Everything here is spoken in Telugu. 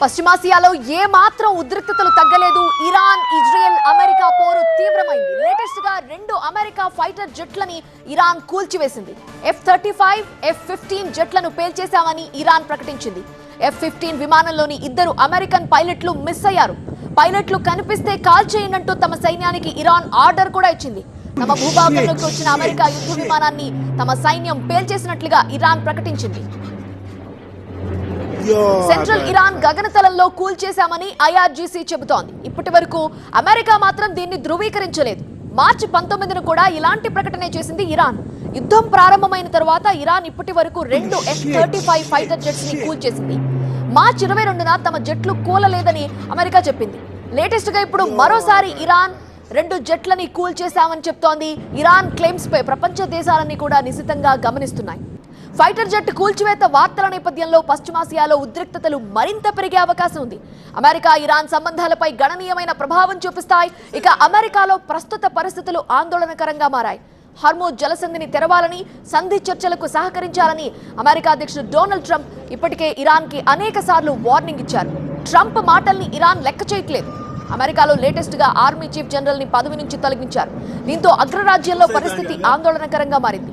పశ్చిమాసియాలో ఏ మాత్రం ఉద్రిక్తతలు తగ్గలేదు. ఇరాన్, ఇజ్రాయెల్, అమెరికా పోరు తీవ్రమైంది. లేటెస్ట్ గా 2 అమెరికా ఫైటర్ జెట్లని ఇరాన్ కూల్చివేసింది. F-35, F-15 జెట్లను పేల్చేశామని ఇరాన్ ప్రకటించింది. F-15 విమానంలోని 2 అమెరికన్ పైలట్లు మిస్ అయ్యారు. పైలట్లు కనిపిస్తే కాల్ చేయండంటూ తమ సైన్యానికి ఇరాన్ ఆర్డర్ కూడా ఇచ్చింది. తమ భూభాగంలోకి వచ్చిన అమెరికా యుద్ధ విమానాన్ని తమ సైన్యం పేల్చేసినట్లుగా ఇరాన్ ప్రకటించింది. సెంట్రల్ ఇరాన్ గగనతలంలో కూల్చేశామని IRGC చెబుతోంది. ఇప్పటి వరకు అమెరికా మాత్రం దీన్ని ధృవీకరించలేదు. మార్చి 19న కూడా ఇలాంటి ప్రకటనే చేసింది ఇరాన్. యుద్ధం ప్రారంభమైన తర్వాత ఇరాన్ ఇప్పటి వరకు 2 F-35 ఫైటర్ జెట్స్ ని కూల్చేసింది. మార్చి 22న తమ జెట్లు కూలలేదని అమెరికా చెప్పింది. లేటెస్ట్ గా ఇప్పుడు మరోసారి ఇరాన్ 2 జెట్లని కూల్చేశామని చెప్తోంది. ఇరాన్ క్లెయిమ్స్ పై ప్రపంచ దేశాలన్నీ కూడా నిశితంగా గమనిస్తున్నాయి. ఫైటర్ జెట్ కూల్చివేత వార్తల నేపథ్యంలో పశ్చిమాసియాలో ఉద్రిక్తతలు మరింత పెరిగే అవకాశం ఉంది. అమెరికా ఇరాన్ సంబంధాలపై గణనీయమైన ప్రభావం చూపిస్తాయి. ఇక అమెరికాలో ప్రస్తుత పరిస్థితులు ఆందోళనకరంగా మారాయి. హార్మోజ్ జలసంధిని తెరవాలని, సంధి చర్చలకు సహకరించాలని అమెరికా అధ్యక్షుడు డొనాల్డ్ ట్రంప్ ఇప్పటికే ఇరాన్కి అనేక సార్లు వార్నింగ్ ఇచ్చారు. ట్రంప్ మాటల్ని ఇరాన్ లెక్క చేయట్లేదు. అమెరికాలో లేటెస్ట్ గా ఆర్మీ చీఫ్ జనరల్ ని పదవి నుంచి తొలగించారు. దీంతో అగ్రరాజ్యంలో పరిస్థితి ఆందోళనకరంగా మారింది.